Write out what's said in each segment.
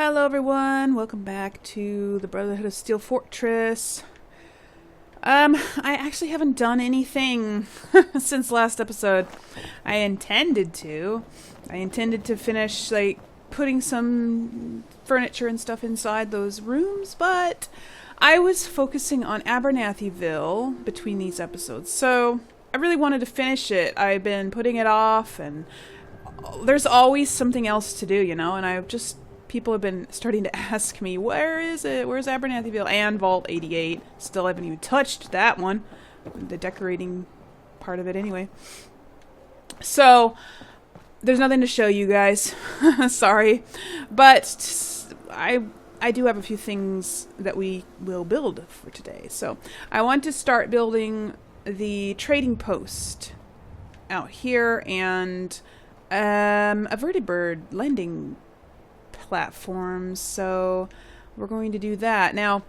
Hello everyone, welcome back to the Brotherhood of Steel Fortress. I actually haven't done anything since last episode. I intended to finish, like, putting some furniture and stuff inside those rooms, but I was focusing on Abernathyville between these episodes, so I really wanted to finish it. I've been putting it off, and there's always something else to do, you know, and people have been starting to ask me, where is it? Where's Abernathyville and Vault 88? Still haven't even touched that one. The decorating part of it anyway. So, there's nothing to show you guys. Sorry. But I do have a few things that we will build for today. So, I want to start building the trading post out here and a vertibird landing platforms, so we're going to do that. Now,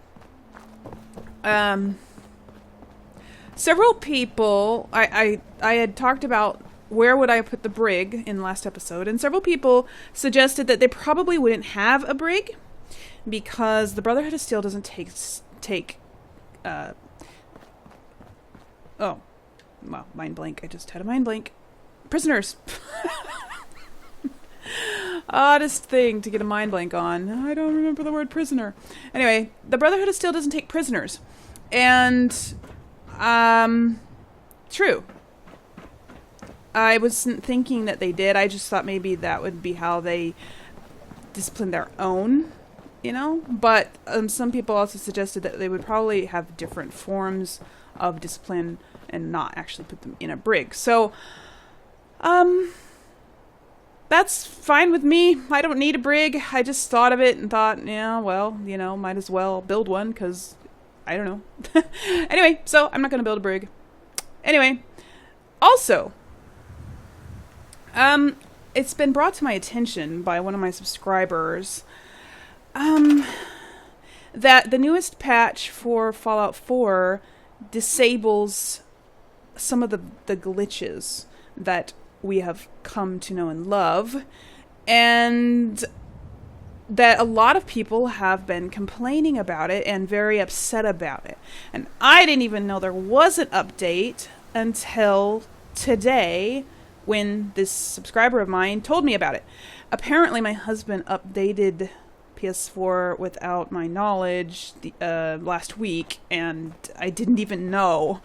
several people, I had talked about where would I put the brig in last episode, and several people suggested that they probably wouldn't have a brig because the Brotherhood of Steel doesn't take oh, well, mind blank. I just had a mind blank. Prisoners. Oddest thing to get a mind blank on. I don't remember the word prisoner. Anyway, the Brotherhood of Steel doesn't take prisoners. And, true. I wasn't thinking that they did. I just thought maybe that would be how they discipline their own, you know? But some people also suggested that they would probably have different forms of discipline and not actually put them in a brig. So, that's fine with me. I don't need a brig. I just thought of it and thought, yeah, well, you know, might as well build one because I don't know. Anyway, so I'm not going to build a brig. Anyway, also, it's been brought to my attention by one of my subscribers that the newest patch for Fallout 4 disables some of the glitches that we have come to know and love, and that a lot of people have been complaining about it and very upset about it. And I didn't even know there was an update until today when this subscriber of mine told me about it. Apparently my husband updated PS4 without my knowledge last week, and I didn't even know.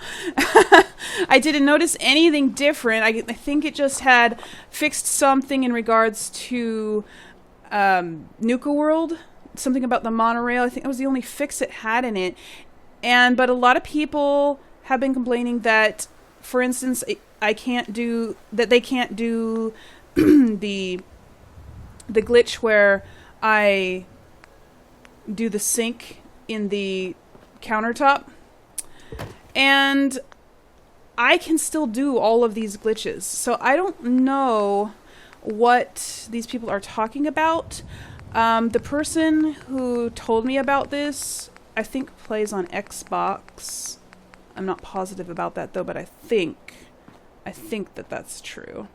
I didn't notice anything different. I think it just had fixed something in regards to Nuka World, something about the monorail. I think that was the only fix it had in it. But a lot of people have been complaining that, for instance, they can't do the glitch where I do the sink in the countertop, and I can still do all of these glitches. So I don't know what these people are talking about. The person who told me about this, I think, plays on Xbox. I'm not positive about that though, but I think that that's true.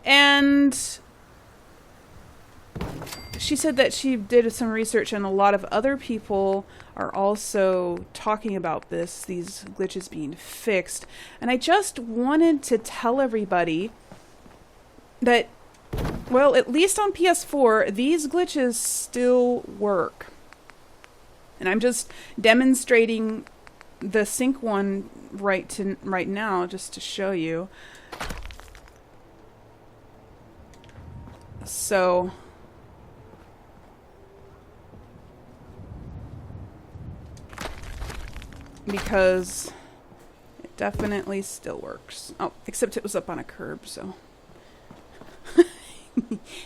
And she said that she did some research and a lot of other people are also talking about these glitches being fixed. And I just wanted to tell everybody that, well, at least on PS4, these glitches still work. And I'm just demonstrating the sync one right now just to show you. So because it definitely still works. Oh, except it was up on a curb, so.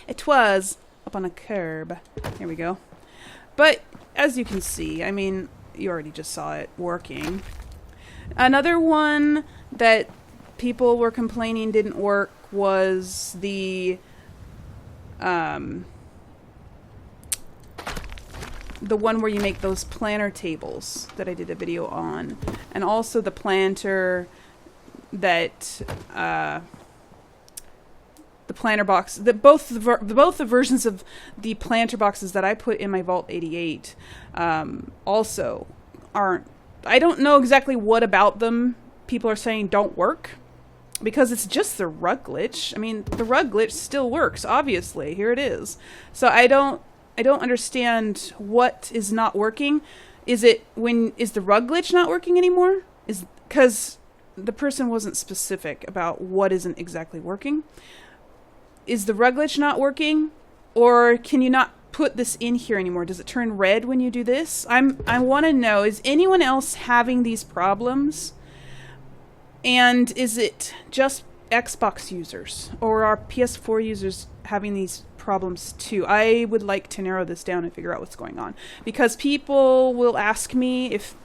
It was up on a curb. Here we go. But, as you can see, I mean, you already just saw it working. Another one that people were complaining didn't work was the one where you make those planter tables that I did a video on, and also the planter that the the planter box, both the versions of the planter boxes that I put in my Vault 88 also aren't. I don't know exactly what about them people are saying don't work, because it's just the rug glitch. I mean, the rug glitch still works, obviously. Here it is. So I don't understand what is not working. Is the rug glitch not working anymore? Because the person wasn't specific about what isn't exactly working. Is the rug glitch not working? Or can you not put this in here anymore? Does it turn red when you do this? I want to know, is anyone else having these problems? And is it just Xbox users? Or are PS4 users having these problems too? I would like to narrow this down and figure out what's going on. Because people will ask me if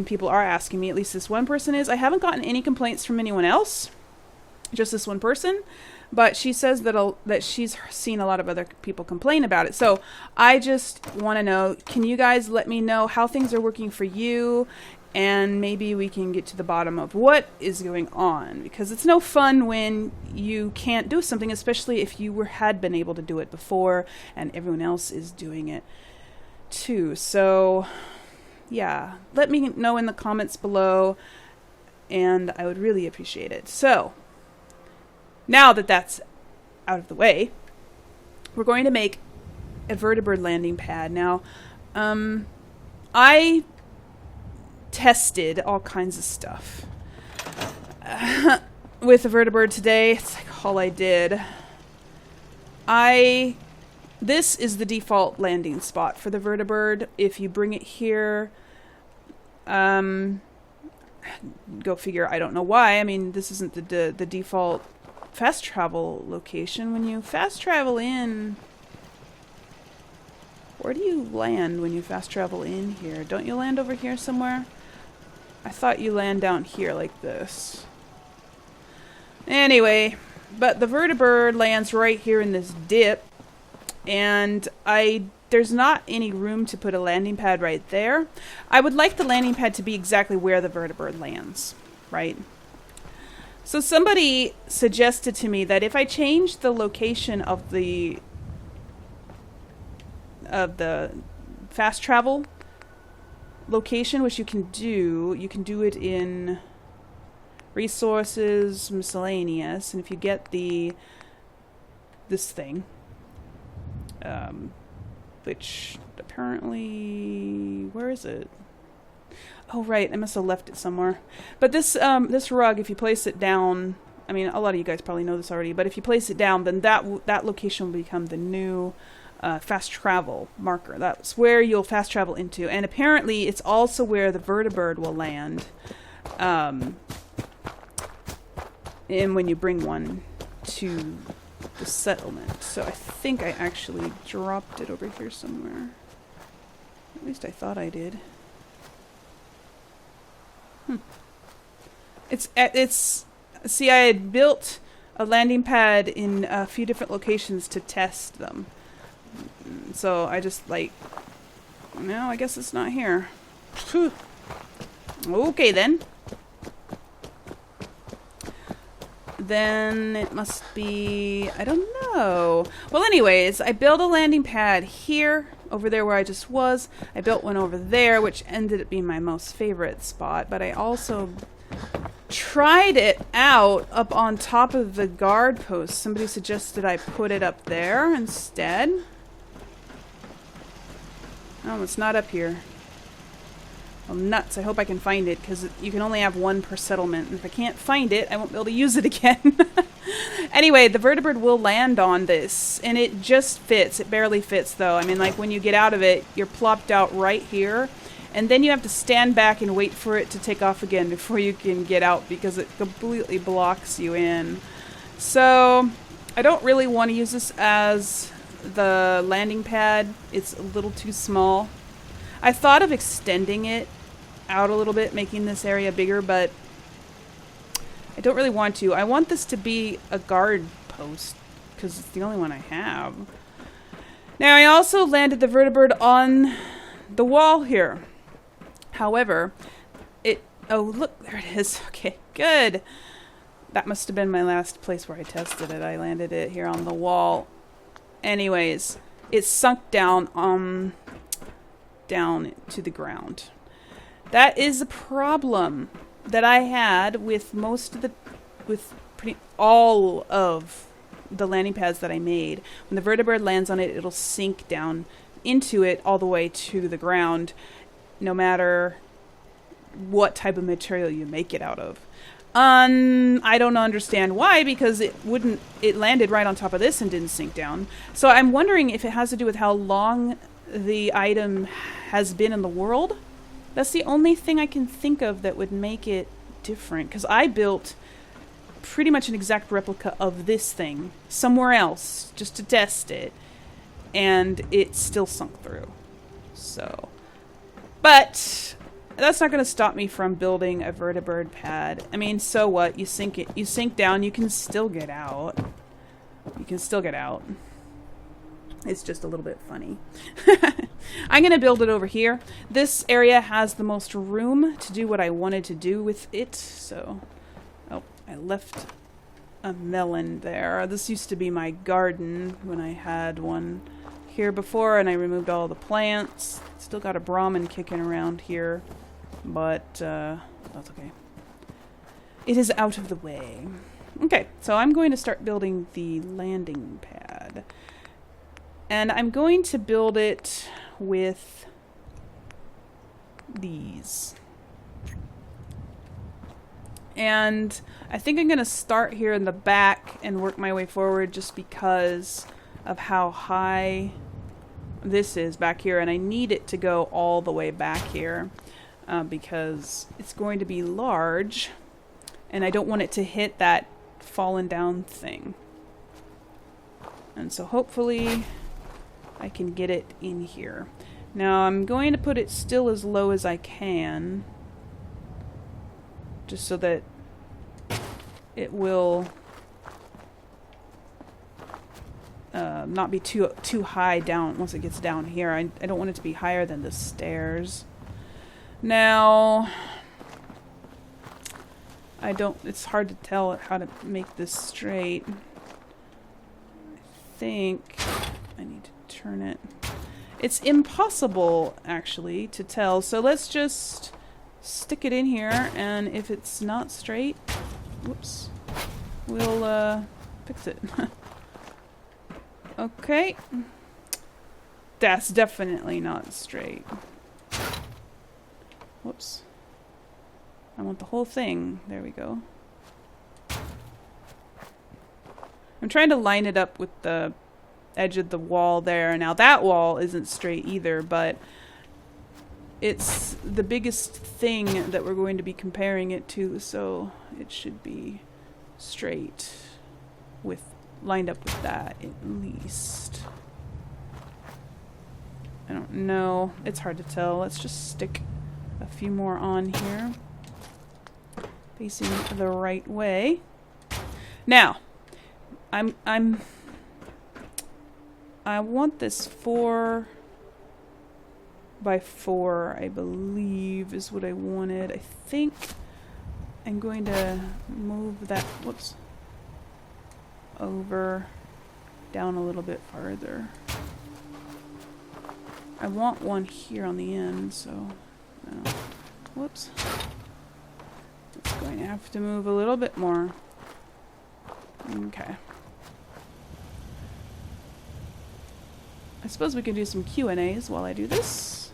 people are asking me, at least this one person is. I haven't gotten any complaints from anyone else. Just this one person. But she says that she's seen a lot of other people complain about it. So I just want to know, can you guys let me know how things are working for you? And maybe we can get to the bottom of what is going on. Because it's no fun when you can't do something, especially if you had been able to do it before and everyone else is doing it too. So yeah, let me know in the comments below, and I would really appreciate it. So now that that's out of the way, we're going to make a vertibird landing pad. Now, I tested all kinds of stuff with the vertibird today. It's like all I did. This is the default landing spot for the vertibird. If you bring it here, go figure, I don't know why. I mean, this isn't the default fast travel location. When you fast travel in, where do you land when you fast travel in here? Don't you land over here somewhere? I thought you land down here like this. Anyway, but the vertibird lands right here in this dip, and there's not any room to put a landing pad right there. I would like the landing pad to be exactly where the vertibird lands, right? So somebody suggested to me that if I change the location of the fast travel location, which you can do it in resources, miscellaneous, and if you get this thing, which apparently, where is it? Oh right, I must have left it somewhere. But this rug, if you place it down, I mean, a lot of you guys probably know this already, but if you place it down, then that location will become the new fast travel marker. That's where you'll fast travel into, and apparently it's also where the vertibird will land, and when you bring one to the settlement. So I think I actually dropped it over here somewhere. At least I thought I did. See, I had built a landing pad in a few different locations to test them. So I just no, I guess it's not here. Whew. Okay then. Then it must be, I don't know. Well anyways, I built a landing pad here, over there where I just was. I built one over there, which ended up being my most favorite spot, but I also tried it out up on top of the guard post. Somebody suggested I put it up there instead. Oh, it's not up here. Well, nuts. I hope I can find it, because you can only have one per settlement. And if I can't find it, I won't be able to use it again. Anyway, the vertibird will land on this, and it just fits. It barely fits, though. I mean, like, when you get out of it, you're plopped out right here. And then you have to stand back and wait for it to take off again before you can get out, because it completely blocks you in. So, I don't really want to use this as the landing pad. It's a little too small. I thought of extending it out a little bit, making this area bigger, but I don't really want to. I want this to be a guard post, because it's the only one I have. Now, I also landed the vertibird on the wall here. However, oh, look, there it is. Okay, good. That must have been my last place where I tested it. I landed it here on the wall. Anyways, it sunk down down to the ground. That is a problem that I had with pretty all of the landing pads that I made. When the vertibird lands on it, it'll sink down into it all the way to the ground, no matter what type of material you make it out of. I don't understand why, because it landed right on top of this and didn't sink down. So I'm wondering if it has to do with how long the item has been in the world. That's the only thing I can think of that would make it different, because I built pretty much an exact replica of this thing somewhere else just to test it, and it still sunk through. So, but that's not going to stop me from building a vertibird pad. I mean, so what? You sink down, you can still get out. You can still get out. It's just a little bit funny. I'm going to build it over here. This area has the most room to do what I wanted to do with it. So, oh, I left a melon there. This used to be my garden when I had one here before, and I removed all the plants. Still got a Brahmin kicking around here, but that's okay. It is out of the way. Okay, so I'm going to start building the landing pad. And I'm going to build it with these. And I think I'm going to start here in the back and work my way forward just because of how high this is back here. And I need it to go all the way back here because it's going to be large. And I don't want it to hit that fallen down thing. And so hopefully I can get it in here. Now I'm going to put it still as low as I can, just so that it will not be too high down once it gets down here. I don't want it to be higher than the stairs. Now, it's hard to tell how to make this straight. I think I need to turn it. It's impossible, actually, to tell. So let's just stick it in here, and if it's not straight, whoops, we'll fix it. Okay. That's definitely not straight. Whoops. I want the whole thing. There we go. I'm trying to line it up with the edge of the wall there. Now that wall isn't straight either, but it's the biggest thing that we're going to be comparing it to, so it should be straight lined up with that at least. I don't know. It's hard to tell. Let's just stick a few more on here, facing the right way. Now, I want this 4 by 4, I believe, is what I wanted. I think I'm going to move that, whoops, over, down a little bit farther. I want one here on the end, so, whoops. It's going to have to move a little bit more. Okay. I suppose we can do some Q&As while I do this.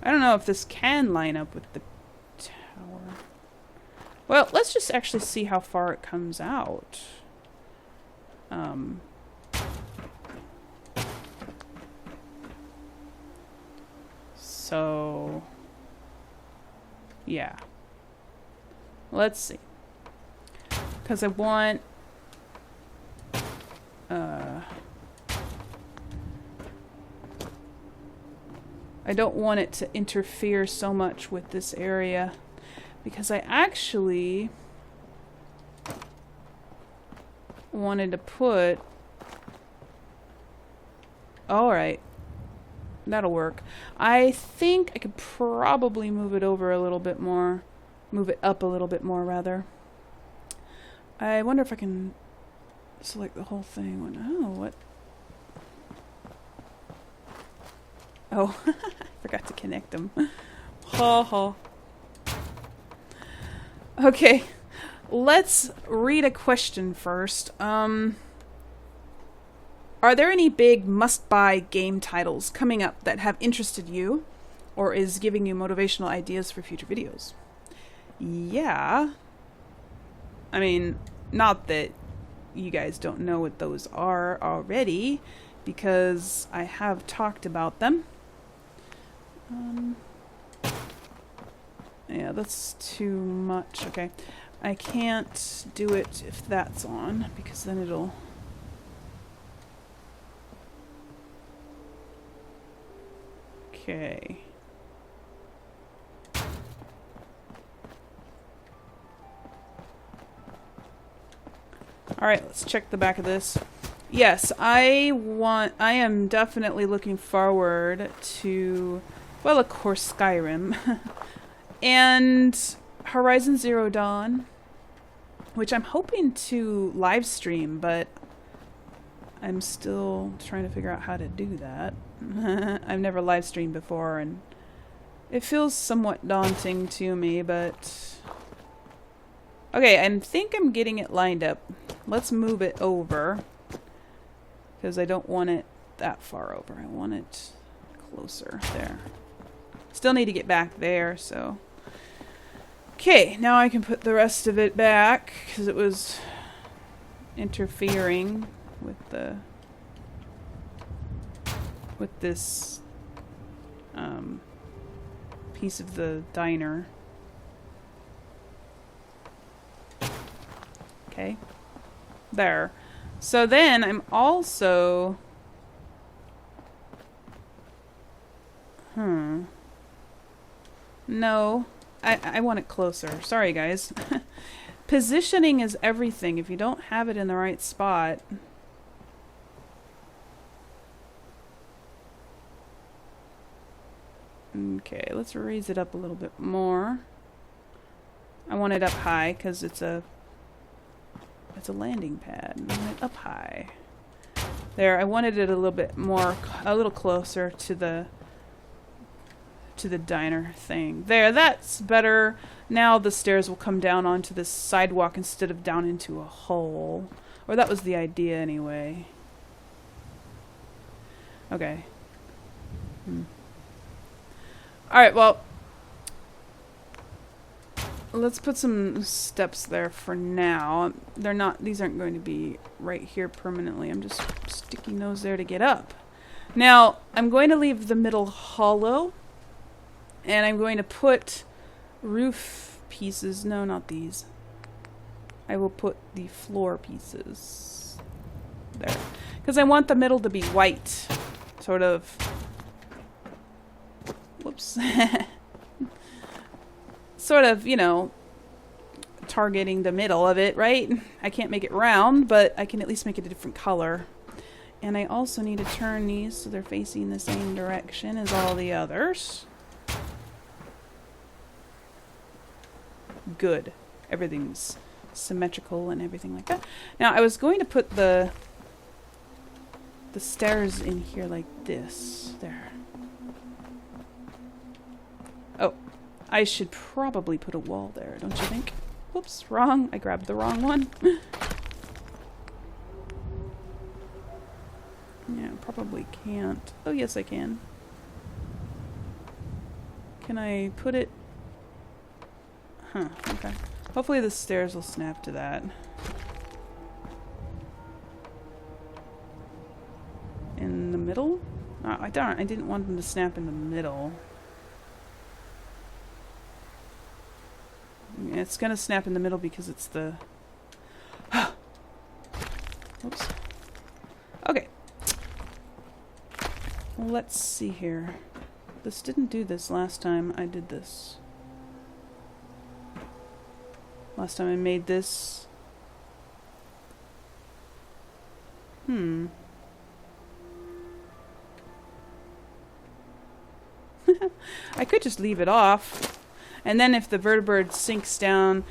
I don't know if this can line up with the tower. Well, let's just actually see how far it comes out. So, yeah. Let's see. Because I want... I don't want it to interfere so much with this area, because I actually wanted to put... Alright. That'll work. I think I could probably move it over a little bit more. Move it up a little bit more, rather. I wonder if I can select the whole thing. Oh, what? Oh, I forgot to connect them. Ha ha. Okay, let's read a question first. Are there any big must-buy game titles coming up that have interested you, or is giving you motivational ideas for future videos? Yeah. I mean, not that you guys don't know what those are already, because I have talked about them. Yeah, that's too much. Okay. I can't do it if that's on, because then it'll... Okay. Alright, let's check the back of this. Yes, I am definitely looking forward to, well, of course, Skyrim. And Horizon Zero Dawn, which I'm hoping to live stream, but I'm still trying to figure out how to do that. I've never live streamed before, and it feels somewhat daunting to me, but... Okay, I think I'm getting it lined up. Let's move it over, because I don't want it that far over. I want it closer. There. Still need to get back there, so... Okay, now I can put the rest of it back, because it was interfering with the... with this piece of the diner. Okay. There. So then I'm also... No. I want it closer. Sorry, guys. Positioning is everything. If you don't have it in the right spot... Okay, let's raise it up a little bit more. I want it up high because it's a landing pad. I want it up high. There, I wanted it a little bit more, a little closer to the diner thing. There, that's better. Now the stairs will come down onto this sidewalk instead of down into a hole. Or that was the idea anyway. Okay. Alright, well, let's put some steps there for now. These aren't going to be right here permanently. I'm just sticking those there to get up. Now, I'm going to leave the middle hollow, and I'm going to put roof pieces. No, not these. I will put the floor pieces there. Because I want the middle to be white. Sort of... Whoops. Sort of, you know, targeting the middle of it, right? I can't make it round, but I can at least make it a different color. And I also need to turn these so they're facing the same direction as all the others. Good. Everything's symmetrical and everything like that. Now, I was going to put the stairs in here like this. There. Oh, I should probably put a wall there, don't you think? Whoops, wrong. I grabbed the wrong one. Yeah, probably can't. Oh, yes, I can. Can I put it... Huh, okay. Hopefully the stairs will snap to that. In the middle? Oh, darn, I didn't want them to snap in the middle. Yeah, it's gonna snap in the middle because it's the... Oops. Okay. Let's see here. This didn't do this last time I did this. Last time I made this. I could just leave it off. And then if the vertibird sinks down...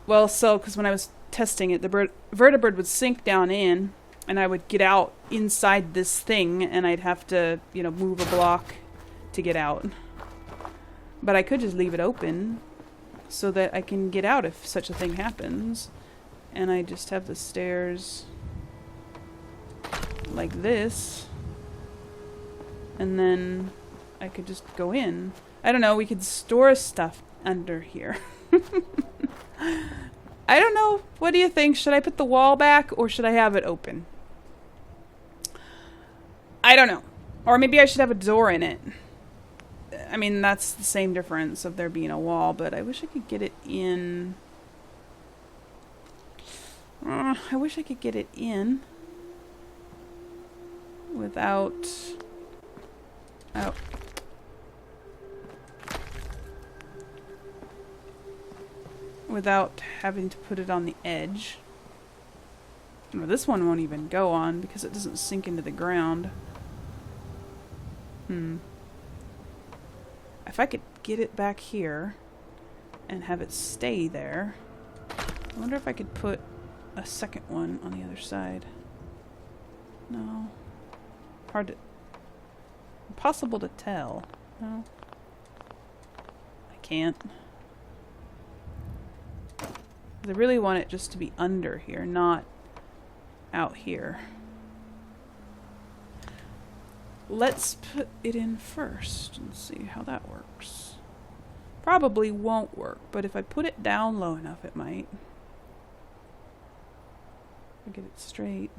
Well, so, because when I was testing it, the vertibird would sink down in, and I would get out inside this thing, and I'd have to, you know, move a block to get out. But I could just leave it open so that I can get out if such a thing happens. And I just have the stairs like this. And then I could just go in. I don't know, we could store stuff under here. I don't know. What do you think? Should I put the wall back or should I have it open? I don't know. Or maybe I should have a door in it. I mean, that's the same difference of there being a wall, but I wish I could get it in. I wish I could get it in without... Oh. Without having to put it on the edge. No, this one won't even go on because it doesn't sink into the ground. If I could get it back here and have it stay there. I wonder if I could put a second one on the other side. No. Hard to... Impossible to tell. No. I can't. I really want it just to be under here, not out here. Let's put it in first and see how that works. Probably won't work, but if I put it down low enough, it might. I'll get it straight.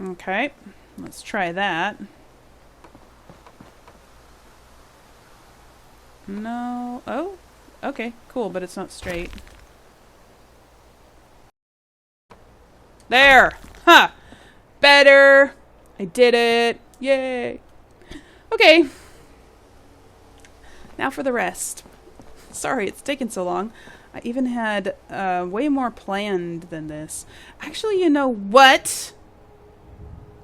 Okay, let's try that. No. Oh, okay, cool, but it's not straight. There! Ha! Huh. Better! I did it! Yay! Okay. Now for the rest. Sorry, it's taken so long. I even had way more planned than this. Actually, you know what?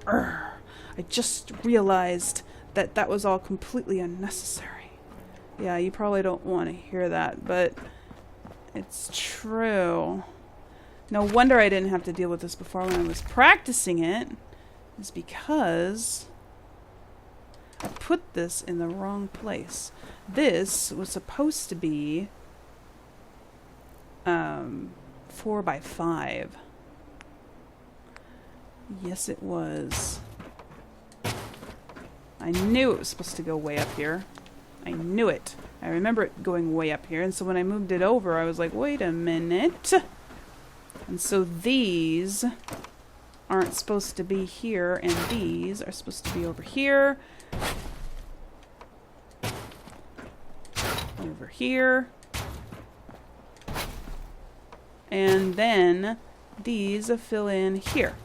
I just realized that that was all completely unnecessary. Yeah, you probably don't want to hear that, but it's true. No wonder I didn't have to deal with this before when I was practicing it. It's because I put this in the wrong place. This was supposed to be 4 by 5. Yes, it was. I knew it was supposed to go way up here. I knew it. I remember it going way up here, and so when I moved it over, I was like, wait a minute. And so these aren't supposed to be here, and these are supposed to be over here. Over here. And then these fill in here.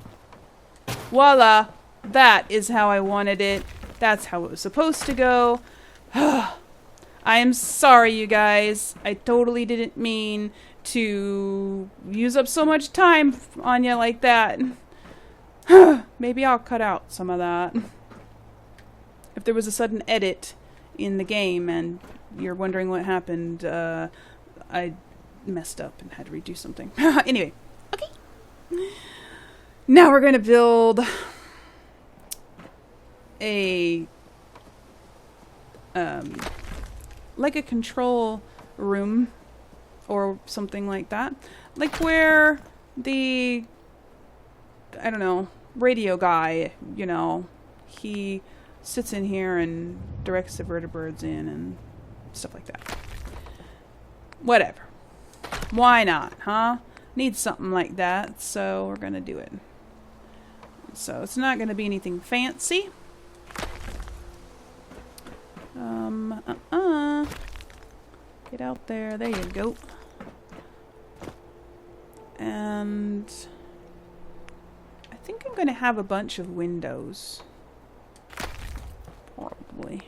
Voila! That is how I wanted it. That's how it was supposed to go. I am sorry, you guys. I totally didn't mean to use up so much time on you like that. Maybe I'll cut out some of that. If there was a sudden edit in the game and you're wondering what happened, I messed up and had to redo something. Anyway, okay. Now we're going to build a like a control room or something like that. Like where the, I don't know, radio guy, you know, he sits in here and directs the vertibirds in and stuff like that. Whatever. Why not, huh? Need something like that, so we're gonna do it. So it's not gonna be anything fancy. Get out there. There you go. And I think I'm going to have a bunch of windows. Probably.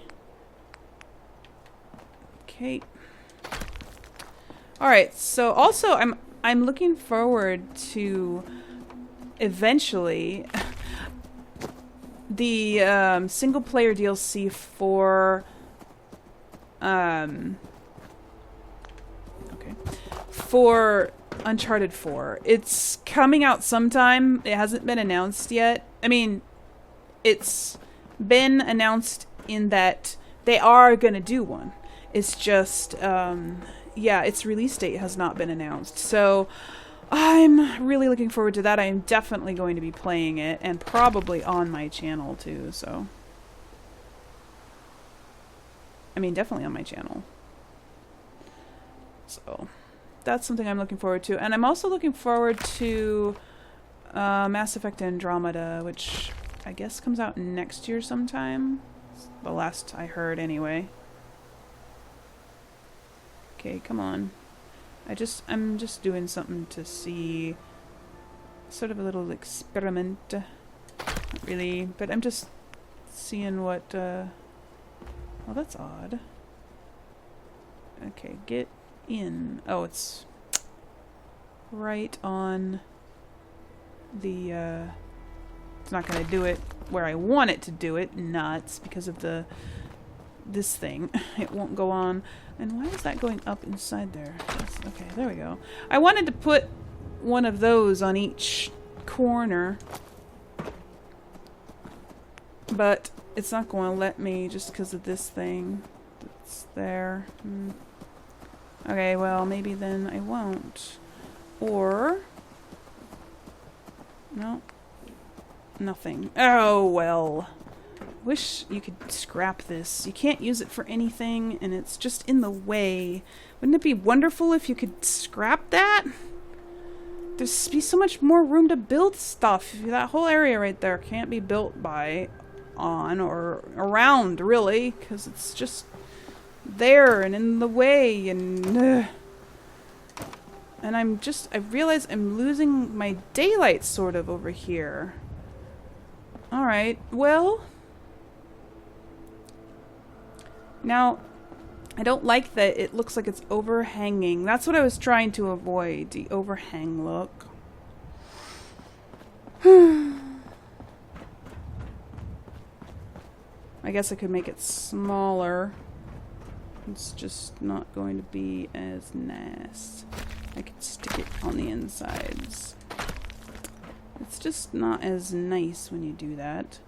Okay. All right. So also I'm looking forward to eventually the single player DLC for Okay. For Uncharted 4. It's coming out sometime. It hasn't been announced yet. I mean, it's been announced in that they are going to do one. It's just, yeah, its release date has not been announced. So I'm really looking forward to that. I am definitely going to be playing it, and probably on my channel too, so. I mean, definitely on my channel. So, that's something I'm looking forward to. And I'm also looking forward to Mass Effect Andromeda, which I guess comes out next year sometime. The last I heard, anyway. Okay, come on. I'm just doing something to see. Sort of a little experiment. Not really, but I'm just seeing what, well, that's odd. Okay, get in. Oh, it's right on the, it's not gonna do it where I want it to do it. Nuts, because of this thing. It won't go on. And why is that going up inside there? Okay, there we go. I wanted to put one of those on each corner, but it's not going to let me just because of this thing that's there. Okay, well, maybe then I won't. Or... no. Nothing. Oh, well. Wish you could scrap this. You can't use it for anything, and it's just in the way. Wouldn't it be wonderful if you could scrap that? There'd be so much more room to build stuff. That whole area right there can't be built on or around, really, because it's just there and in the way, and I realize I'm losing my daylight sort of over here. Alright, well... now, I don't like that it looks like it's overhanging. That's what I was trying to avoid, the overhang look. I guess I could make it smaller. It's just not going to be as nice. I could stick it on the insides. It's just not as nice when you do that.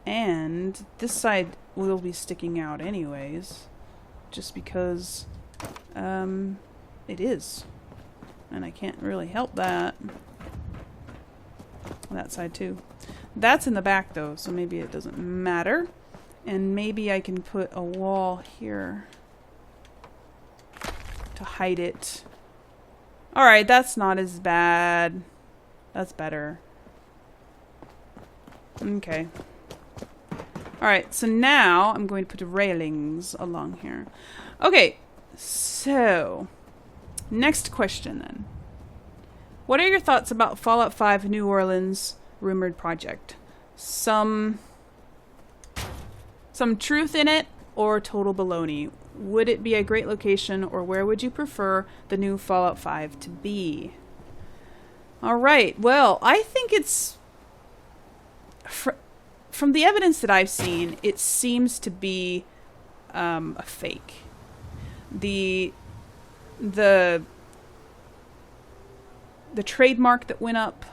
And this side will be sticking out anyways. Just because it is. And I can't really help that. That side too. That's in the back though, so maybe it doesn't matter. And maybe I can put a wall here to hide it. Alright, that's not as bad. That's better. Okay. Alright, so now I'm going to put railings along here. Okay, so next question then. What are your thoughts about Fallout 5 New Orleans rumored project? Some truth in it or total baloney? Would it be a great location, or where would you prefer the new Fallout 5 to be? Alright, well, I think it's... from the evidence that I've seen, it seems to be a fake. The trademark that went up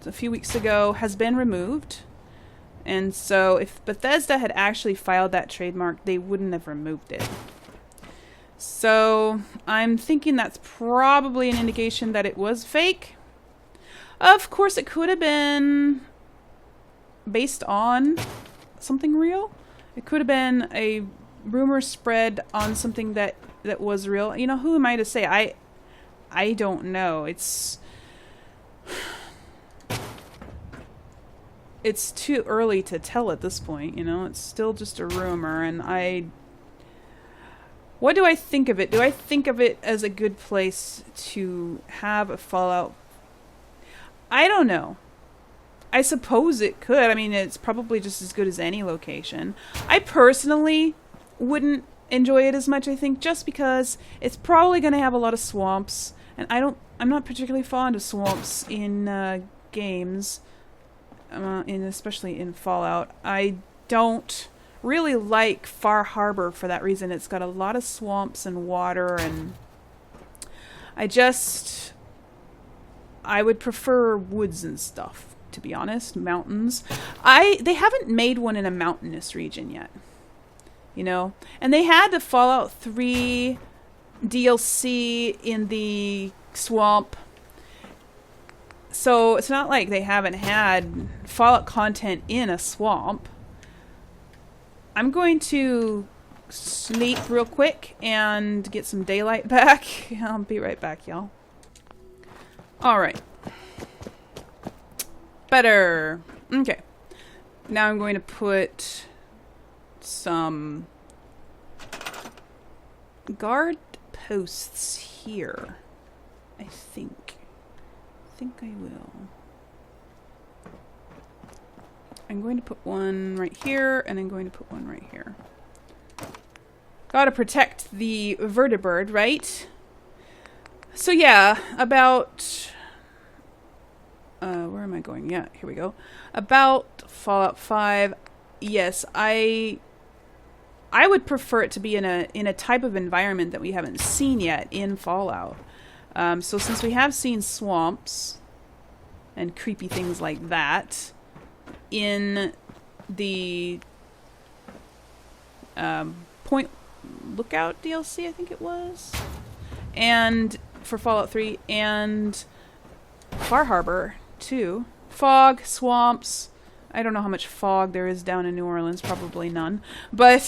a few weeks ago has been removed. And so if Bethesda had actually filed that trademark, they wouldn't have removed it. So I'm thinking that's probably an indication that it was fake. Of course, it could have been based on something real. It could have been a rumor spread on something that was real. You know, who am I to say? I don't know. It's too early to tell at this point, you know? It's still just a rumor, and what do I think of it? Do I think of it as a good place to have a Fallout? I don't know. I suppose it could. I mean, it's probably just as good as any location. I personally wouldn't enjoy it as much, I think, just because it's probably going to have a lot of swamps, and I'm not particularly fond of swamps in games, especially in Fallout. I don't really like Far Harbor for that reason. It's got a lot of swamps and water, and I would prefer woods and stuff, to be honest. Mountains. They haven't made one in a mountainous region yet. You know? And they had the Fallout 3 DLC in the swamp. So it's not like they haven't had Fallout content in a swamp. I'm going to sleep real quick and get some daylight back. I'll be right back, y'all. Alright. Better. Okay. Now I'm going to put some guard posts here. I think I will. I'm going to put one right here, and I'm going to put one right here. Gotta protect the vertibird, right? So yeah, about... where am I going? Yeah, here we go. About Fallout 5, yes, I would prefer it to be in a type of environment that we haven't seen yet in Fallout. So since we have seen swamps and creepy things like that in the Point Lookout DLC, I think it was, and for Fallout 3 and Far Harbor too. Fog, swamps. I don't know how much fog there is down in New Orleans. Probably none. But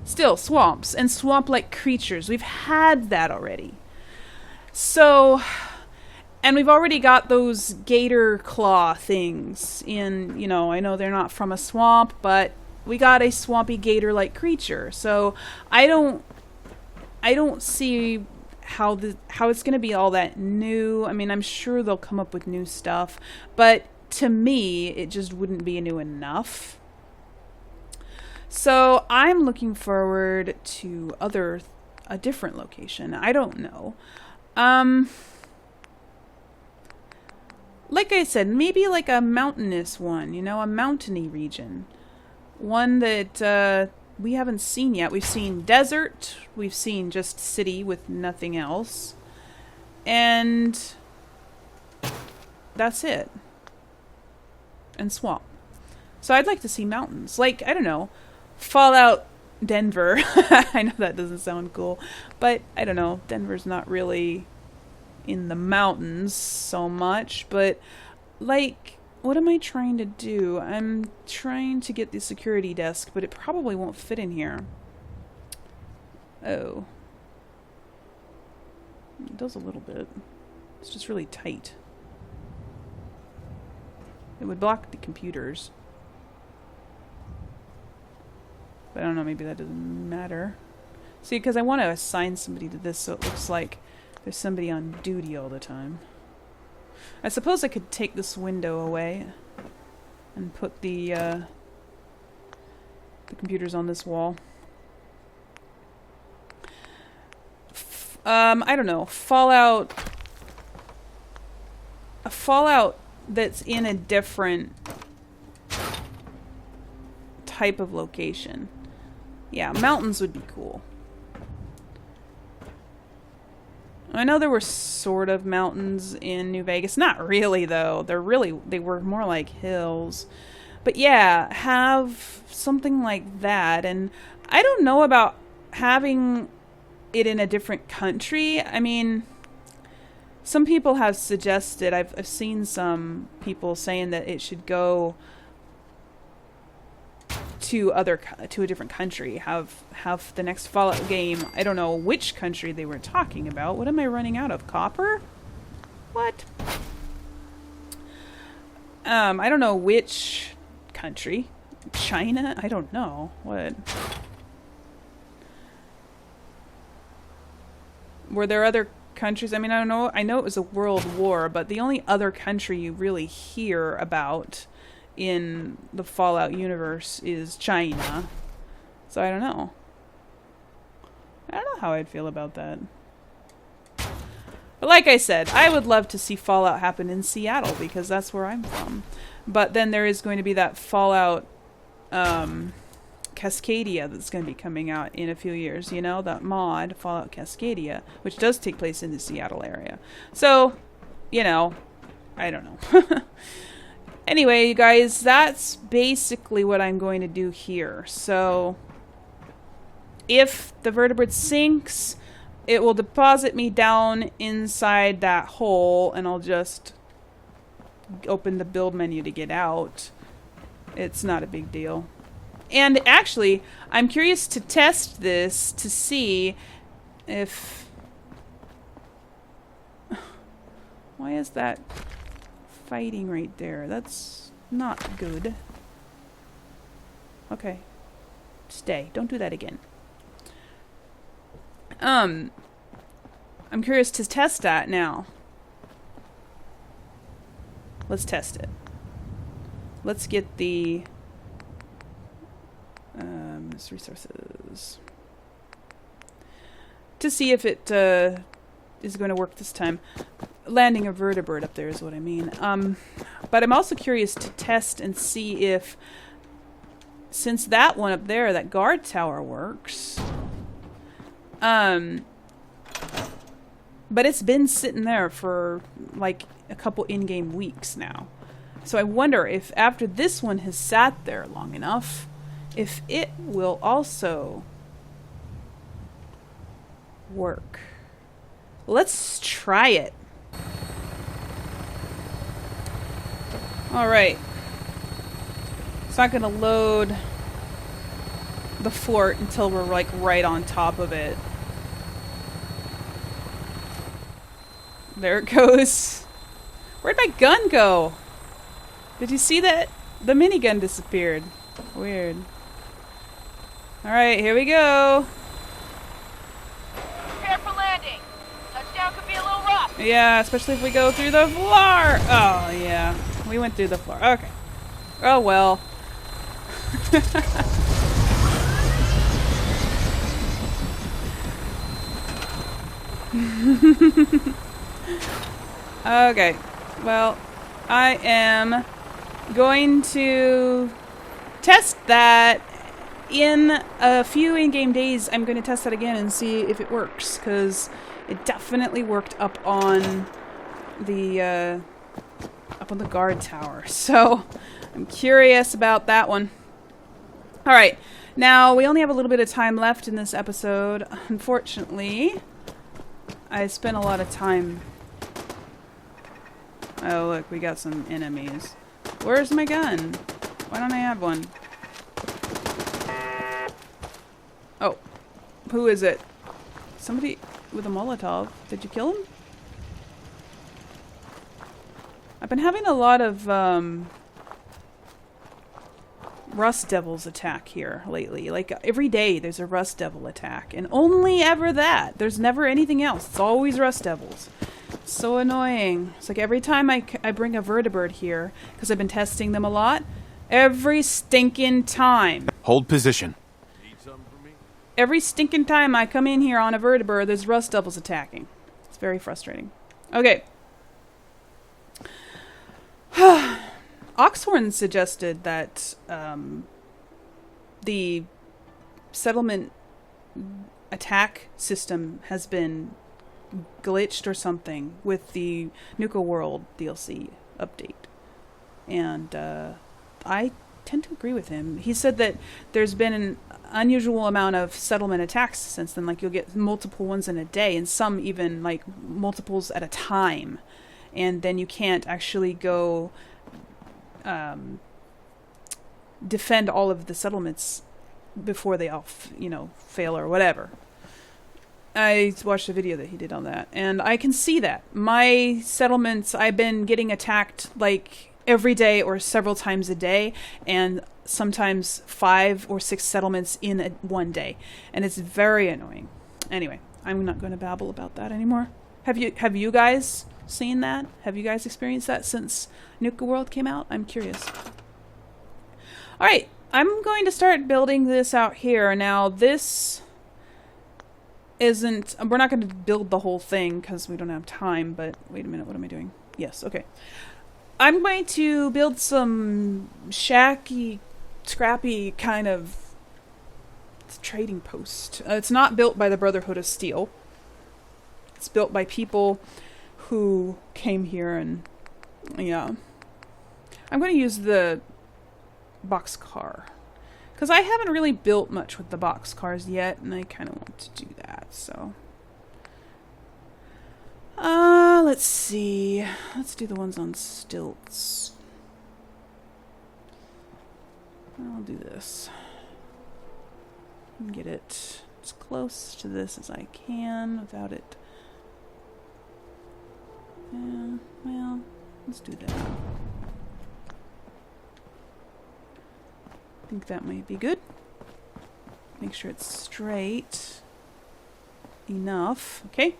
still, swamps and swamp-like creatures. We've had that already. So, and we've already got those gator claw things in, you know, I know they're not from a swamp, but we got a swampy gator-like creature. So I don't see how it's going to be all that new. I mean, I'm sure they'll come up with new stuff, but to me, it just wouldn't be new enough. So I'm looking forward to a different location. I don't know. Like I said, maybe like a mountainous one, you know, a mountainy region. One that we haven't seen yet. We've seen desert, we've seen just city with nothing else, and that's it. And swamp. So I'd like to see mountains. Like, I don't know, Fallout Denver. I know that doesn't sound cool, but I don't know, Denver's not really in the mountains so much, but like, what am I trying to do? I'm trying to get the security desk, but it probably won't fit in here. Oh. It does a little bit. It's just really tight. It would block the computers. But I don't know, maybe that doesn't matter. See, because I want to assign somebody to this so it looks like there's somebody on duty all the time. I suppose I could take this window away and put the computers on this wall. I don't know. Fallout... A Fallout that's in a different type of location. Yeah, mountains would be cool. I know there were sort of mountains in New Vegas. Not really, though. They were more like hills. But yeah, have something like that. And I don't know about having it in a different country. I mean, some people have suggested, I've seen some people saying that it should go to a different country, have the next Fallout game. I don't know which country they were talking about. What am I running out of? Copper? What? I don't know which country. China? I don't know. What? Were there other countries? I mean, I don't know. I know it was a world war, but the only other country you really hear about in the Fallout universe is China. So I don't know. I don't know how I'd feel about that. But like I said, I would love to see Fallout happen in Seattle because that's where I'm from. But then there is going to be that Fallout Cascadia that's going to be coming out in a few years. You know, that mod, Fallout Cascadia, which does take place in the Seattle area. So, you know, I don't know. Anyway, you guys, that's basically what I'm going to do here. So, if the vertibird sinks, it will deposit me down inside that hole, and I'll just open the build menu to get out. It's not a big deal. And actually, I'm curious to test this to see if... Why is that fighting right there? That's not good. Okay. Stay. Don't do that again. I'm curious to test that now. Let's test it. Let's get the resources to see if it is going to work this time. Landing a vertibird up there is what I mean. But I'm also curious to test and see if, since that one up there, that guard tower works. But it's been sitting there for like a couple in-game weeks now. So I wonder if after this one has sat there long enough, if it will also work. Let's try it. Alright. It's not going to load the fort until we're like right on top of it. There it goes. Where'd my gun go? Did you see that? The minigun disappeared. Weird. Alright, here we go. Prepare for landing. Touchdown could be a little rough. Yeah, especially if we go through the floor. Oh, yeah. We went through the floor. Okay. Oh, well. Okay. Well, I am going to test that in a few in-game days. I'm going to test that again and see if it works, because it definitely worked up on the guard tower. So I'm curious about that one. All right. Now we only have a little bit of time left in this episode. Unfortunately, I spent a lot of time. Oh, look, we got some enemies. Where's my gun? Why don't I have one? Oh. Who is it? Somebody with a Molotov. Did you kill him? I've been having a lot of, Rust Devils attack here lately. Like, every day there's a Rust Devil attack. And only ever that. There's never anything else. It's always Rust Devils. It's so annoying. It's like every time I bring a vertibird here, because I've been testing them a lot, every stinking time. Hold position. Every stinking time I come in here on a vertibird, there's Rust Devils attacking. It's very frustrating. Okay. Oxhorn suggested that the settlement attack system has been glitched or something with the Nuka World DLC update. And I tend to agree with him. He said that there's been an unusual amount of settlement attacks since then. Like, you'll get multiple ones in a day, and some even like multiples at a time. And then you can't actually go defend all of the settlements before they all, fail or whatever. I watched a video that he did on that, and I can see that. My settlements, I've been getting attacked like every day or several times a day, and sometimes 5 or 6 settlements in one day, and it's very annoying. Anyway, I'm not going to babble about that anymore. Have you guys seen that? Have you guys experienced that since Nuka World came out? I'm curious. Alright, I'm going to start building this out here. Now, this isn't... We're not going to build the whole thing because we don't have time, but... Wait a minute, what am I doing? Yes, okay. I'm going to build some shacky scrappy kind of trading post. It's not built by the Brotherhood of Steel. It's built by people who came here and, yeah. I'm going to use the boxcar. Because I haven't really built much with the boxcars yet, and I kind of want to do that, so. Let's see. Let's do the ones on stilts. I'll do this. And get it as close to this as I can without it. Yeah, well, let's do that. I think that might be good. Make sure it's straight enough. Okay.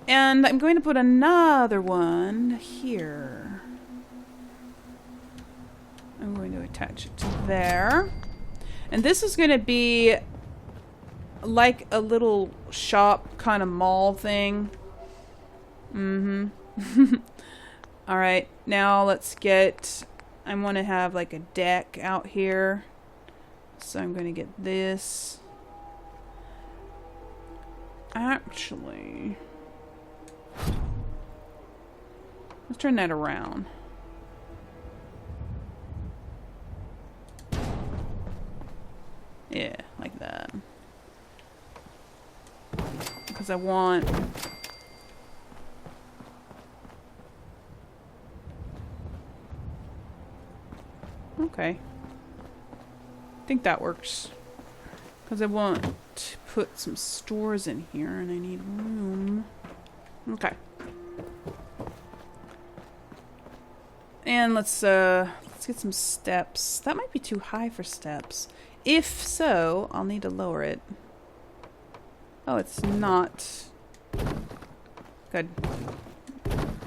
And I'm going to put another one here. I'm going to attach it to there. And this is going to be like a little shop kind of mall thing. Mm-hmm. Alright, now let's get... I want to have like a deck out here. So I'm going to get this. Actually... let's turn that around. Yeah, like that. Because I want... okay. I think that works. Because I want to put some stores in here and I need room. Okay. And let's get some steps. That might be too high for steps. If so, I'll need to lower it. Oh, it's not. Good.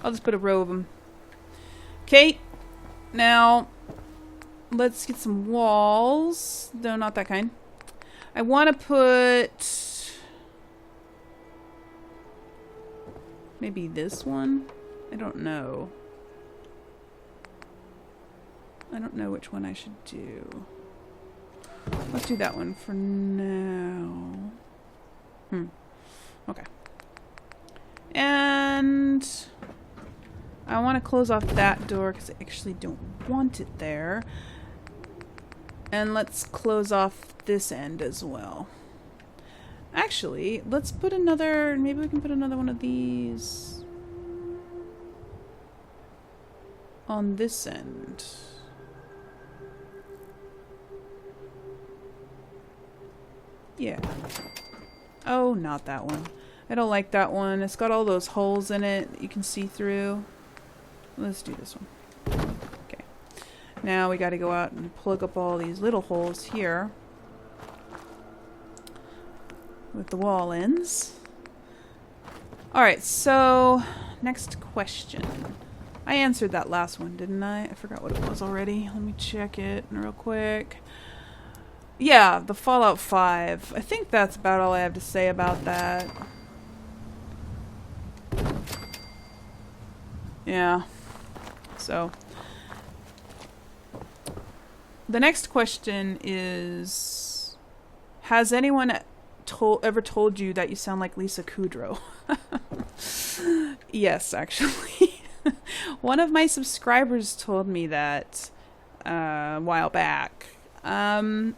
I'll just put a row of them. Okay. Now, let's get some walls. No, not that kind. I want to put... maybe this one? I don't know. I don't know which one I should do. Let's do that one for now. Okay. And I want to close off that door because I actually don't want it there. And let's close off this end as well. Actually, let's put another... maybe we can put another one of these on this end. Yeah. Oh, not that one. I don't like that one. It's got all those holes in it that you can see through. Let's do this one. Okay. Now we got to go out and plug up all these little holes here with the wall ends. Alright, so next question. I answered that last one, didn't I? I forgot what it was already. Let me check it real quick. Yeah, the Fallout 5. I think that's about all I have to say about that. Yeah. So. The next question is... has anyone ever told you that you sound like Lisa Kudrow? Yes, actually. One of my subscribers told me that a while back. I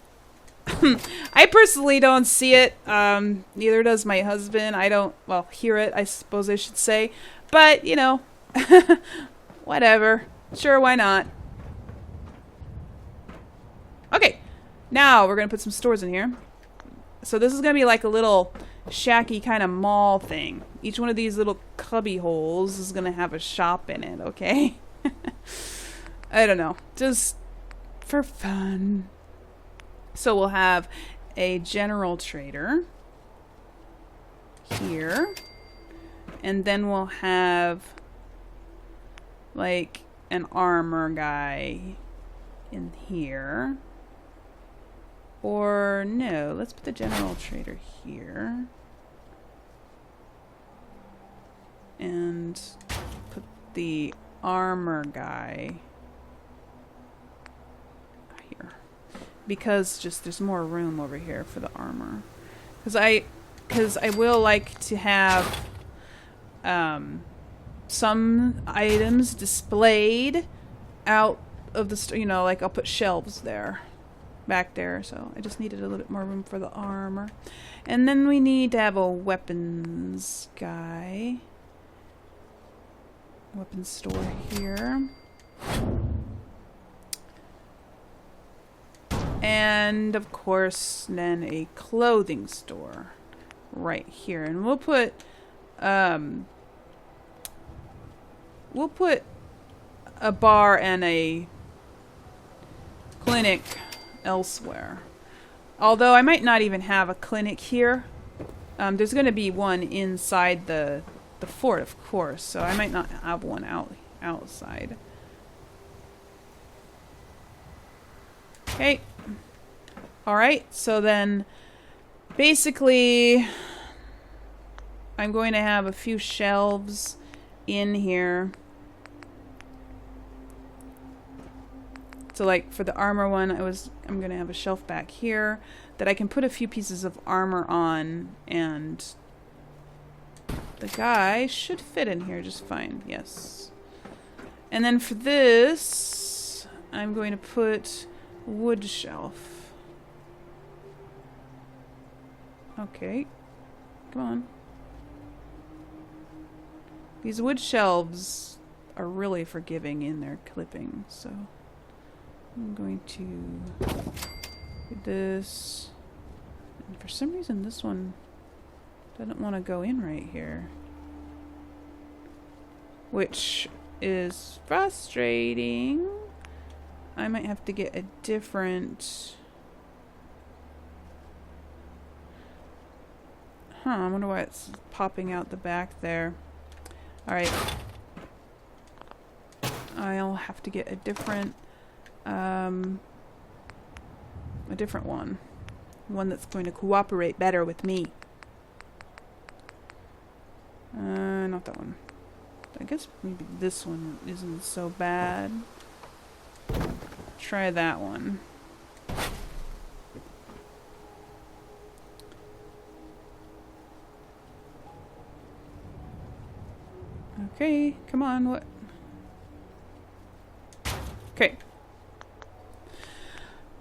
personally don't see it. Neither does my husband. I don't, well, hear it, I suppose I should say. But, you know, whatever. Sure, why not? Okay, now we're going to put some stores in here. So this is going to be like a little shacky kind of mall thing. Each one of these little cubby holes is going to have a shop in it, okay? I don't know. Just for fun. So we'll have a general trader here. And then we'll have like an armor guy in here. Or no, let's put the general trader here. And put the armor guy here. because just there's more room over here for the armor. Because I will like to have some items displayed out of the you know, like I'll put shelves there, back there. So I just needed a little bit more room for the armor. And then we need to have a weapons guy. Weapons store here. And of course then a clothing store right here. And we'll put a bar and a clinic elsewhere. Although I might not even have a clinic here. There's going to be one inside the fort, of course, so I might not have one outside. Okay. Alright, so then basically I'm going to have a few shelves in here. So like for the armor one, I'm going to have a shelf back here that I can put a few pieces of armor on, and the guy should fit in here just fine. Yes. And then for this, I'm going to put wood shelf. Okay. Come on. These wood shelves are really forgiving in their clipping, so I'm going to do this. And for some reason this one doesn't want to go in right here, which is frustrating. I might have to get a different... I wonder why it's popping out the back there. Alright. I'll have to get a different one. One that's going to cooperate better with me. Not that one. I guess maybe this one isn't so bad. Try that one. Okay, come on, what? Okay.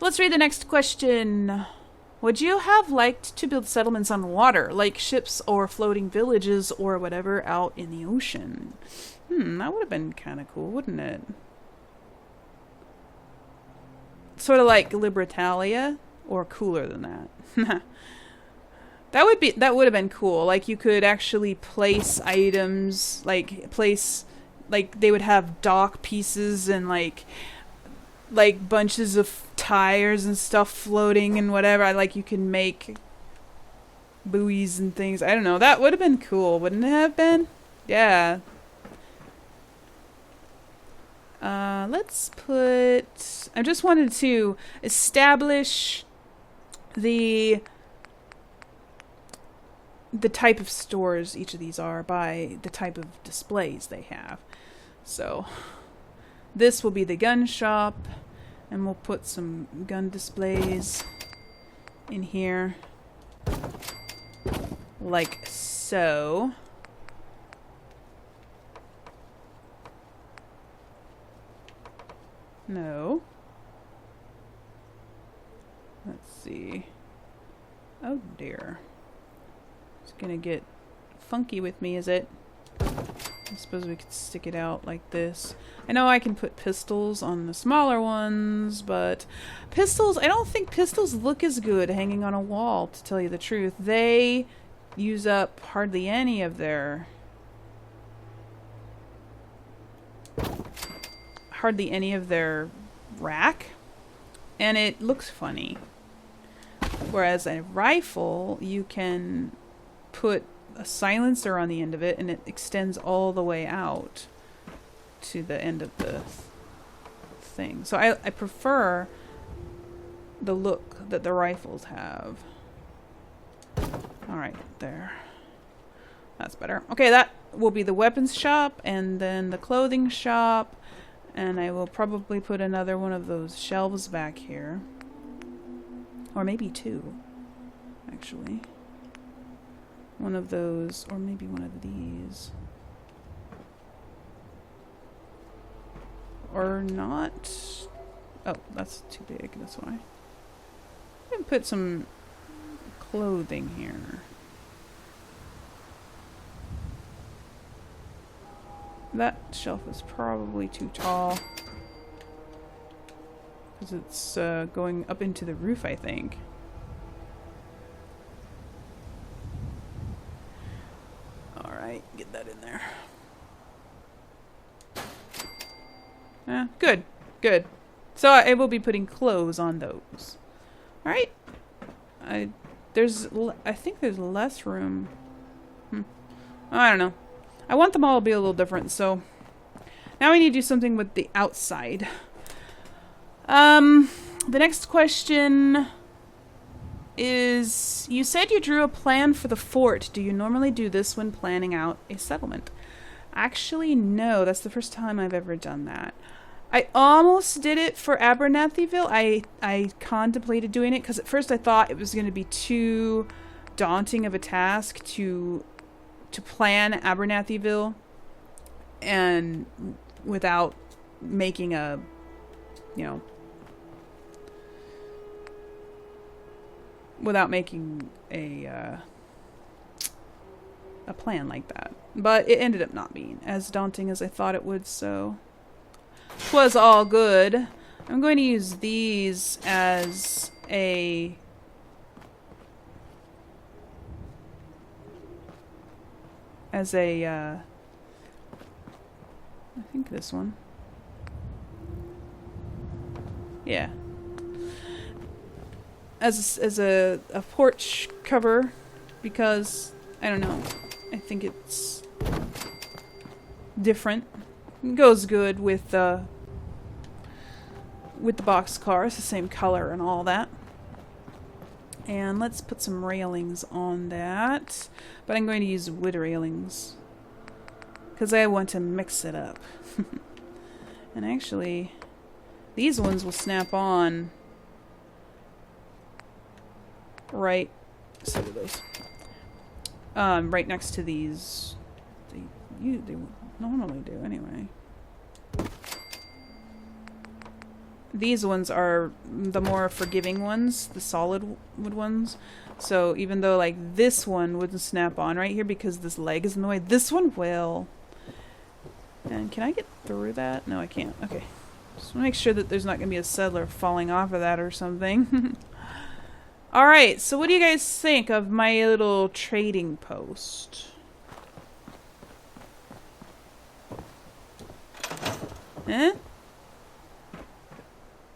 Let's read the next question. Would you have liked to build settlements on water, like ships or floating villages or whatever out in the ocean? That would have been kind of cool, wouldn't it? Sort of like Libertalia, or cooler than that. That would have been cool. Like you could actually place items, like they would have dock pieces and like bunches of tires and stuff floating and whatever. Like you can make buoys and things. I don't know. That would have been cool, wouldn't it have been? Yeah. Let's put... I just wanted to establish the type of stores each of these are by the type of displays they have. So this will be the gun shop, and we'll put some gun displays in here like so. No. Let's see. Oh dear. It's gonna get funky with me, is it? I suppose we could stick it out like this. I know I can put pistols on the smaller ones, but pistols, I don't think pistols look as good hanging on a wall, to tell you the truth. They use up hardly any of their rack, and it looks funny. Whereas a rifle, you can put a silencer on the end of it, and it extends all the way out to the end of the thing. So I prefer the look that the rifles have. Alright, there. That's better. Okay, that will be the weapons shop, and then the clothing shop, and I will probably put another one of those shelves back here. Or maybe 2, actually. One of those, or maybe one of these. Or not. Oh, that's too big, that's why. I can put some clothing here. That shelf is probably too tall. Because it's going up into the roof, I think. Alright, get that in there. Good, good. So I will be putting clothes on those. Alright. I think there's less room. I don't know. I want them all to be a little different, so now we need to do something with the outside. The next question is, you said you drew a plan for the fort. Do you normally do this when planning out a settlement? Actually, no. That's the first time I've ever done that. I almost did it for Abernathyville. I contemplated doing it because at first I thought it was going to be too daunting of a task to plan Abernathyville and without making a, without making a plan like that. But it ended up not being as daunting as I thought it would, so 'twas all good. I'm going to use these as a I think this one. Yeah. As a porch cover, because I don't know. I think it's different. It goes good with the boxcar. It's the same color and all that. And let's put some railings on that. But I'm going to use wood railings because I want to mix it up. And actually, these ones will snap on right. So do those. Right next to these. They normally do anyway. These ones are the more forgiving ones, the solid wood ones. So even though like this one wouldn't snap on right here because this leg is in the way, this one will. And can I get through that? No, I can't. Okay. Just want to make sure that there's not going to be a settler falling off of that or something. Alright, so what do you guys think of my little trading post? Eh?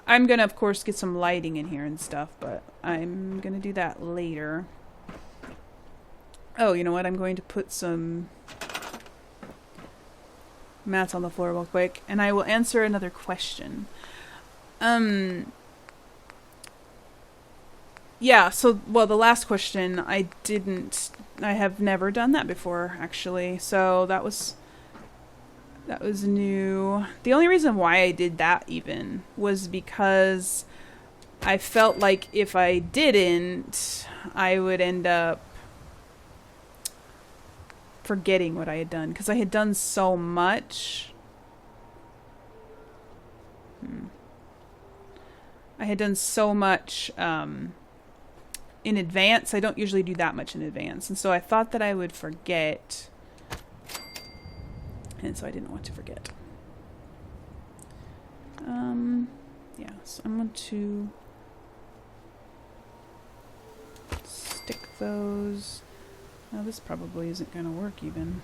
I'm gonna, of course, get some lighting in here and stuff, but I'm gonna do that later. Oh, you know what? I'm going to put some mats on the floor real quick, and I will answer another question. Yeah, so, well, the last question, I have never done that before, actually, so that was new. The only reason why I did that even was because I felt like if I didn't, I would end up forgetting what I had done, because I had done so much. I had done so much in advance. I don't usually do that much in advance, and so I thought that I would forget. And so I didn't want to forget. Yeah, so I'm going to stick those. Now this probably isn't going to work even.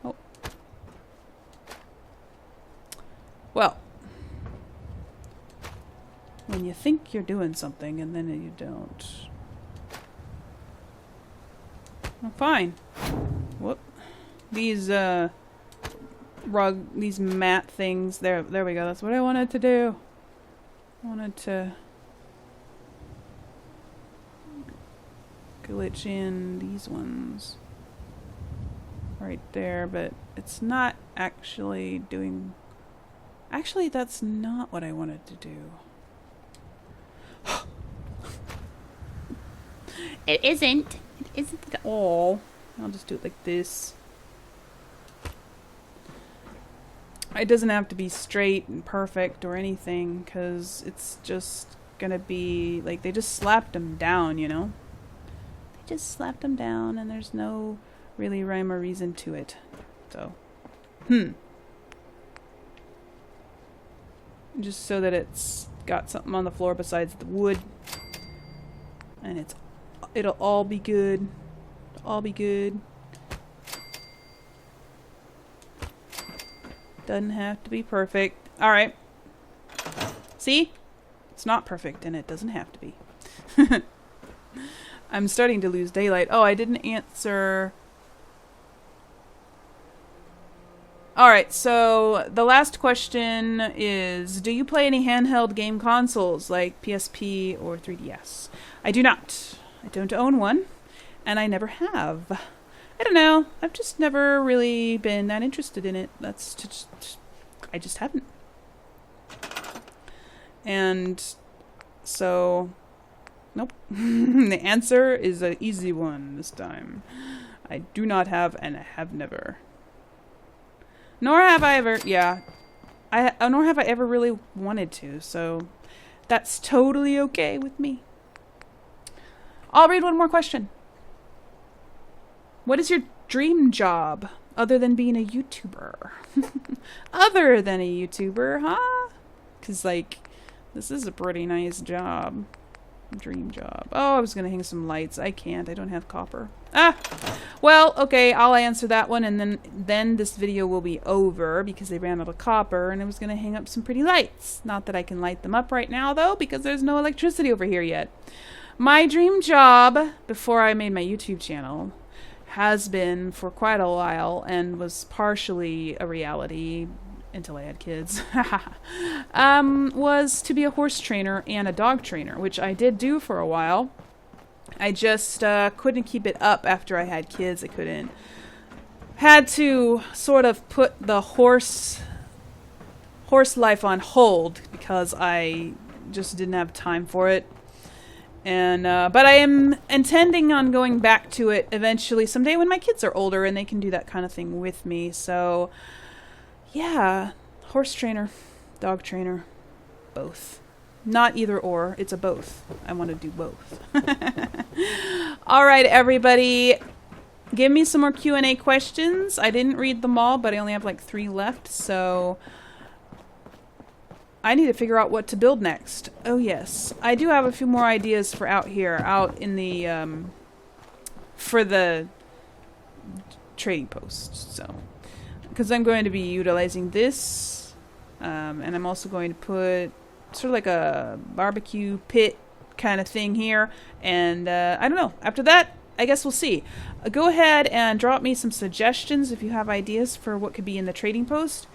Oh. Well. When you think you're doing something and then you don't. Oh, fine. Whoop. These these mat things. There we go. That's what I wanted to do. I wanted to glitch in these ones right there, but it's not actually doing. Actually, that's not what I wanted to do. It isn't. It isn't at all. I'll just do it like this. It doesn't have to be straight and perfect or anything, because it's just gonna be like they just slapped them down, you know? They just slapped them down and there's no really rhyme or reason to it. So, just so that it's got something on the floor besides the wood. And it'll all be good. It'll all be good. Doesn't have to be perfect. Alright. See? It's not perfect and it doesn't have to be. I'm starting to lose daylight. Oh, I didn't answer. Alright, so the last question is, do you play any handheld game consoles like PSP or 3DS? I do not. I don't own one, and I never have. I don't know. I've just never really been that interested in it. That's just, I just haven't. And so, nope. The answer is an easy one this time. I do not have, and I have never. Nor have I ever, nor have I ever really wanted to, so that's totally okay with me. I'll read one more question. What is your dream job other than being a YouTuber? Other than a YouTuber, huh? Because, like, this is a pretty nice job. Dream job. Oh, I was going to hang some lights. I can't. I don't have copper. Ah! Well, okay, I'll answer that one, and then this video will be over because they ran out of copper, and I was going to hang up some pretty lights. Not that I can light them up right now, though, because there's no electricity over here yet. My dream job, before I made my YouTube channel, has been for quite a while, and was partially a reality until I had kids, was to be a horse trainer and a dog trainer, which I did do for a while. I just couldn't keep it up after I had kids. I couldn't. Had to sort of put the horse life on hold because I just didn't have time for it. And but I am intending on going back to it eventually someday when my kids are older and they can do that kind of thing with me. So yeah, horse trainer, dog trainer, both. Not either or, it's a both. I want to do both. All right, everybody, give me some more Q&A questions. I didn't read them all, but I only have like 3 left, so I need to figure out what to build next. Oh yes, I do have a few more ideas for out here, out in the for the trading post. So, because I'm going to be utilizing this, and I'm also going to put sort of like a barbecue pit kind of thing here, and I don't know. After that, I guess we'll see. Go ahead and drop me some suggestions if you have ideas for what could be in the trading post.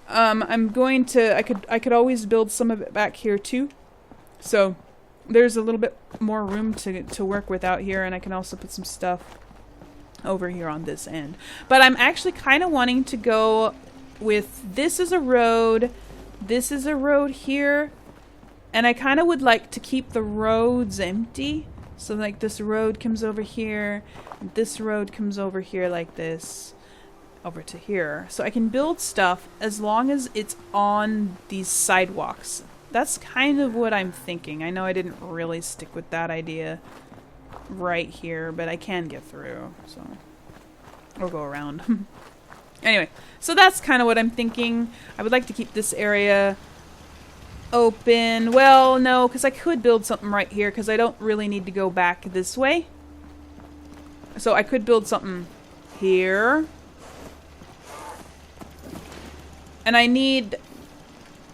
I'm going to. I could always build some of it back here too, so there's a little bit more room to work with out here, and I can also put some stuff over here on this end. But I'm actually kind of wanting to go with this is a road here, and I kind of would like to keep the roads empty. So like this road comes over here, and this road comes over here like this, over to here. So I can build stuff as long as it's on these sidewalks. That's kind of what I'm thinking. I know I didn't really stick with that idea right here, but I can get through, so, or go around. Anyway, so that's kind of what I'm thinking. I would like to keep this area open. Well, no, because I could build something right here, because I don't really need to go back this way. So I could build something here. And I need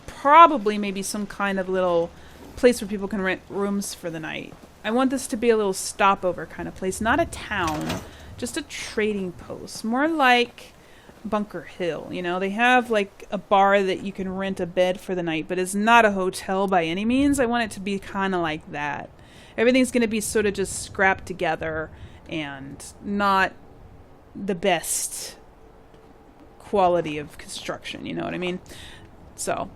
probably maybe some kind of little place where people can rent rooms for the night. I want this to be a little stopover kind of place, not a town, just a trading post. More like Bunker Hill, you know? They have like a bar that you can rent a bed for the night, but it's not a hotel by any means. I want it to be kind of like that. Everything's going to be sort of just scrapped together and not the best quality of construction, you know what I mean? So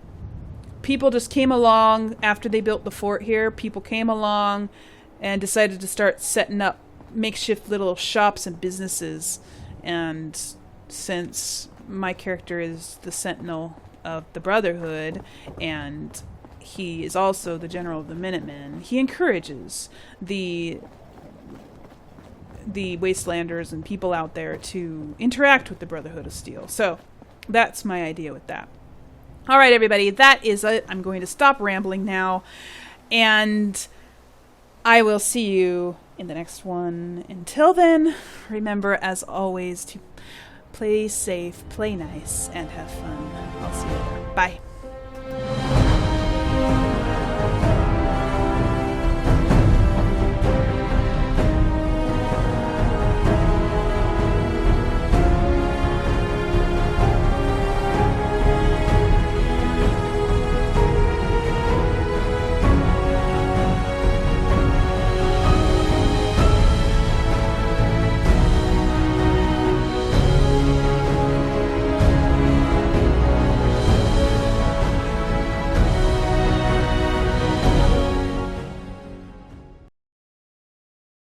people just came along after they built the fort here. People came along and decided to start setting up makeshift little shops and businesses. And since my character is the Sentinel of the Brotherhood, and he is also the General of the Minutemen, he encourages the Wastelanders and people out there to interact with the Brotherhood of Steel. So that's my idea with that. All right, everybody, that is it. I'm going to stop rambling now, and I will see you in the next one. Until then, remember, as always, to play safe, play nice, and have fun. I'll see you later. Bye.